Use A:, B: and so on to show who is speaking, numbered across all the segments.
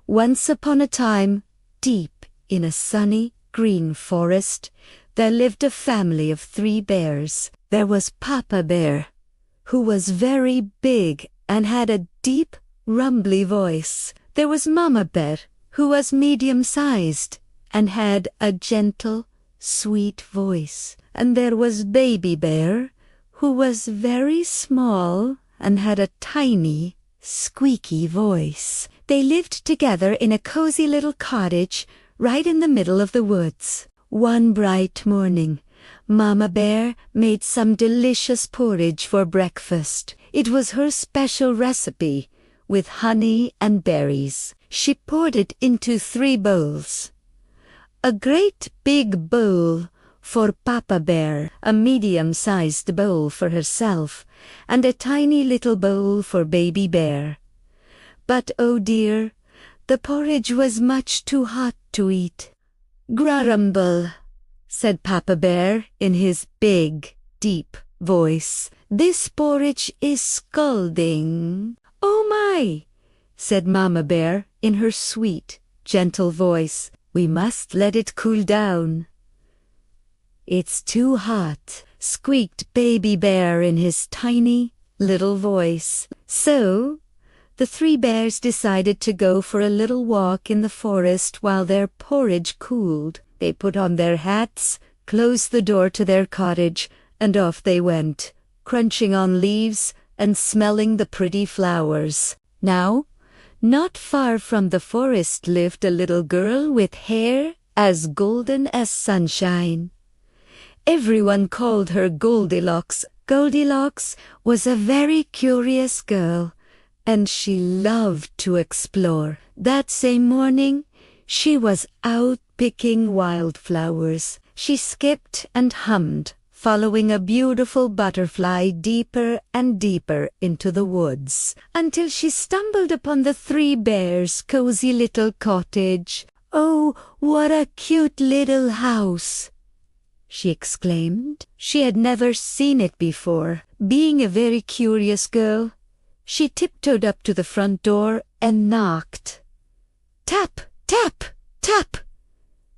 A: Once upon a time, deep in a sunny, green forest, there lived a family of 3 bears. There was Papa Bear, who was very big and had a deep, rumbly voice. There was Mama Bear, who was medium-sized and had a gentle, sweet voice. And there was Baby Bear, who was very small and had a tiny, squeaky voice. They lived together in a cozy little cottage right in the middle of the woods. One bright morning, Mama Bear made some delicious porridge for breakfast. It was her special recipe, with honey and berries. She poured it into 3 bowls. A great big bowl for Papa Bear, a medium-sized bowl for herself, and a tiny little bowl for Baby Bear. But oh dear, the porridge was much too hot to eat. "Grumble," said Papa Bear in his big, deep voice. "This porridge is scalding." "Oh my," said Mama Bear in her sweet, gentle voice. "We must let it cool down." "It's too hot," squeaked Baby Bear in his tiny, little voice. So the 3 bears decided to go for a little walk in the forest while their porridge cooled. They put on their hats, closed the door to their cottage, and off they went, crunching on leaves and smelling the pretty flowers. Now, not far from the forest lived a little girl with hair as golden as sunshine. Everyone called her Goldilocks. Goldilocks was a very curious girl, and she loved to explore. That same morning, she was out picking wildflowers. She skipped and hummed, following a beautiful butterfly deeper and deeper into the woods, until she stumbled upon the 3 bears' cozy little cottage. "Oh, what a cute little house!" she exclaimed. She had never seen it before. Being a very curious girl, she tiptoed up to the front door and knocked. Tap, tap, tap.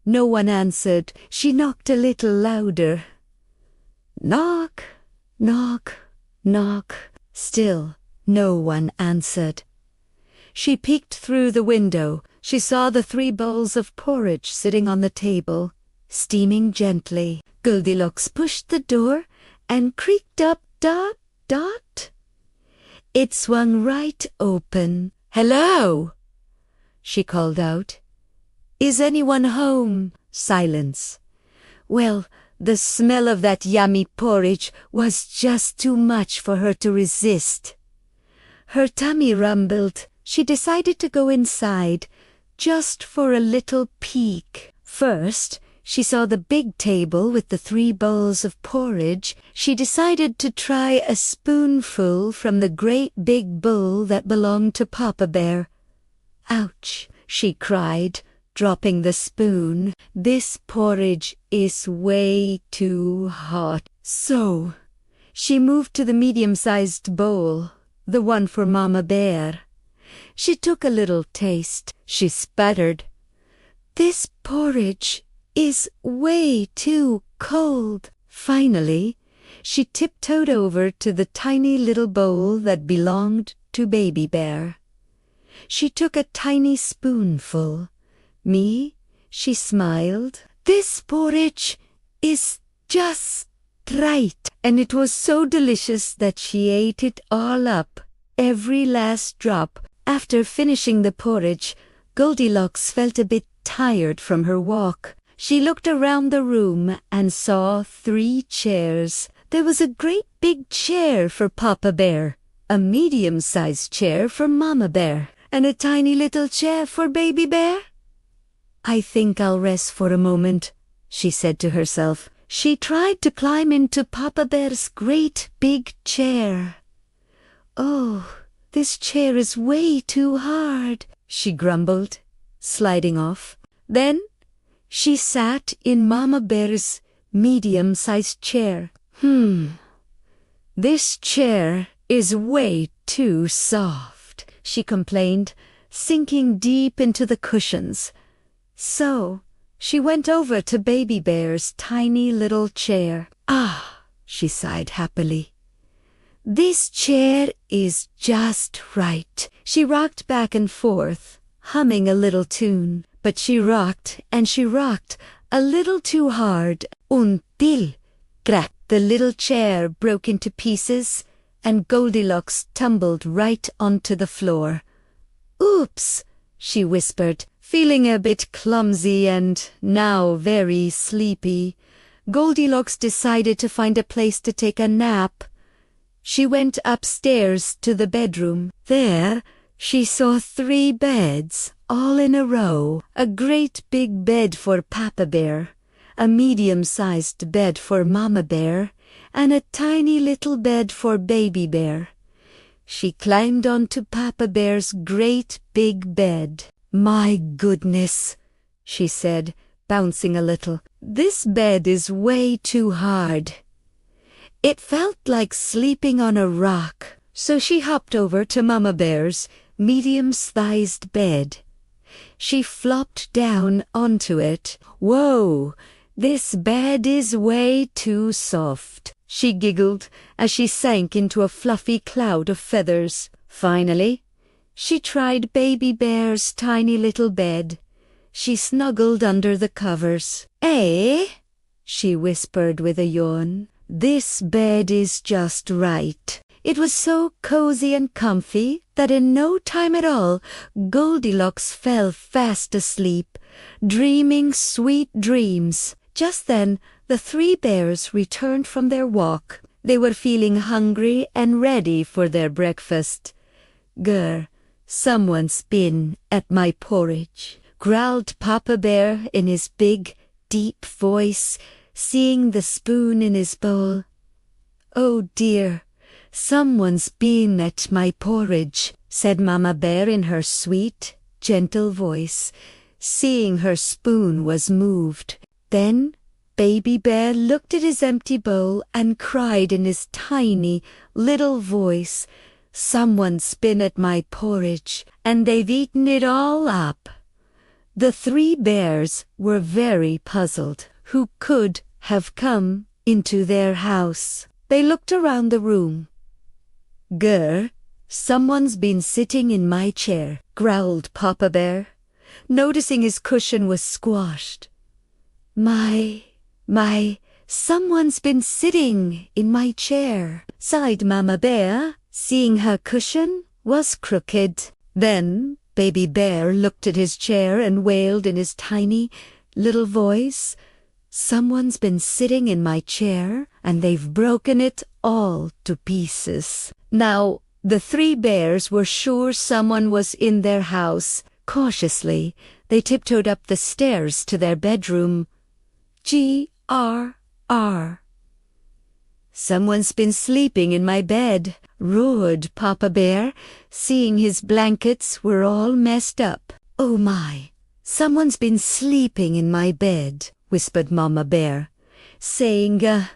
A: No one answered. She knocked a little louder. Knock, knock, knock. Still no one answered. She peeked through the window. She saw the 3 bowls of porridge sitting on the table, steaming gently. Goldilocks pushed the door and creaked up, dot, dot. It swung right open. "Hello," she called out. "Is anyone home?" Silence. Well, the smell of that yummy porridge was just too much for her to resist. Her tummy rumbled. She decided to go inside, just for a little peek. First, she saw the big table with the 3 bowls of porridge. She decided to try a spoonful from the great big bowl that belonged to Papa Bear. "Ouch," she cried, dropping the spoon. "This porridge is way too hot." So she moved to the medium-sized bowl, the one for Mama Bear. She took a little taste. She sputtered. "This porridge is way too cold." Finally, she tiptoed over to the tiny little bowl that belonged to Baby Bear. She took a tiny spoonful. "Me?" she smiled. "This porridge is just right." And it was so delicious that she ate it all up, every last drop. After finishing the porridge, Goldilocks felt a bit tired from her walk. She looked around the room and saw 3 chairs. There was a great big chair for Papa Bear, a medium-sized chair for Mama Bear, and a tiny little chair for Baby Bear. "I think I'll rest for a moment," she said to herself. She tried to climb into Papa Bear's great big chair. "Oh, this chair is way too hard," she grumbled, sliding off. Then she sat in Mama Bear's medium-sized chair. This chair is way too soft," she complained, sinking deep into the cushions. So she went over to Baby Bear's tiny little chair. "Ah," she sighed happily. "This chair is just right." She rocked back and forth, humming a little tune. But she rocked and she rocked a little too hard. Until, crack, the little chair broke into pieces and Goldilocks tumbled right onto the floor. "Oops," she whispered, feeling a bit clumsy and now very sleepy. Goldilocks decided to find a place to take a nap. She went upstairs to the bedroom. There, she saw 3 beds, all in a row. A great big bed for Papa Bear, a medium-sized bed for Mama Bear, and a tiny little bed for Baby Bear. She climbed onto Papa Bear's great big bed. "My goodness," she said, bouncing a little. "This bed is way too hard." It felt like sleeping on a rock, so she hopped over to Mama Bear's medium-sized bed. She flopped down onto it. "Whoa, this bed is way too soft," she giggled as she sank into a fluffy cloud of feathers. Finally, she tried Baby Bear's tiny little bed. She snuggled under the covers. "Eh?" she whispered with a yawn. "This bed is just right." It was so cozy and comfy that in no time at all, Goldilocks fell fast asleep, dreaming sweet dreams. Just then, the 3 bears returned from their walk. They were feeling hungry and ready for their breakfast. "Grr, someone's been at my porridge," growled Papa Bear in his big, deep voice, seeing the spoon in his bowl. "Oh dear, someone's been at my porridge," said Mama Bear in her sweet, gentle voice, seeing her spoon was moved. Then Baby Bear looked at his empty bowl and cried in his tiny, little voice, "Someone's been at my porridge, and they've eaten it all up." The 3 bears were very puzzled. Who could have come into their house? They looked around the room. "Grr, someone's been sitting in my chair," growled Papa Bear, noticing his cushion was squashed. My, someone's been sitting in my chair," sighed Mama Bear, seeing her cushion was crooked. Then Baby Bear looked at his chair and wailed in his tiny, little voice, "Someone's been sitting in my chair, and they've broken it all to pieces." Now, the 3 bears were sure someone was in their house. Cautiously, they tiptoed up the stairs to their bedroom. G-R-R. "Someone's been sleeping in my bed," roared Papa Bear, seeing his blankets were all messed up. "Oh my, someone's been sleeping in my bed," whispered Mama Bear, saying a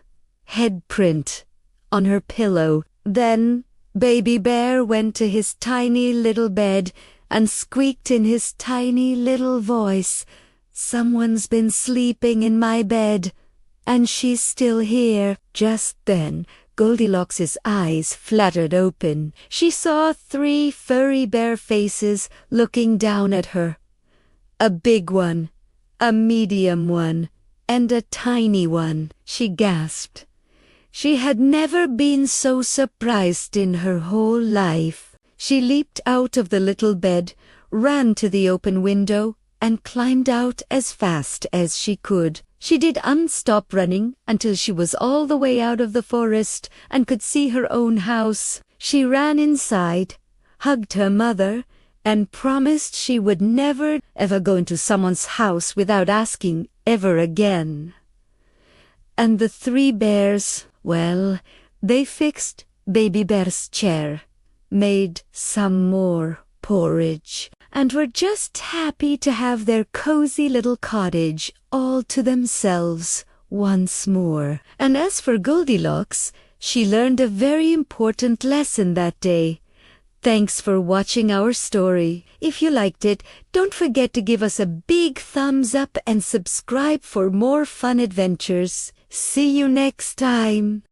A: head print on her pillow. Then Baby Bear went to his tiny little bed and squeaked in his tiny little voice, "Someone's been sleeping in my bed, and she's still here." Just then, Goldilocks' eyes fluttered open. She saw 3 furry bear faces looking down at her. A big one, a medium one, and a tiny one. She gasped. She had never been so surprised in her whole life. She leaped out of the little bed, ran to the open window, and climbed out as fast as she could. She didn't stop running until she was all the way out of the forest and could see her own house. She ran inside, hugged her mother, and promised she would never ever go into someone's house without asking ever again. And the 3 bears, well, they fixed Baby Bear's chair, made some more porridge, and were just happy to have their cozy little cottage all to themselves once more. And as for Goldilocks, she learned a very important lesson that day. Thanks for watching our story. If you liked it, don't forget to give us a big thumbs up and subscribe for more fun adventures. See you next time.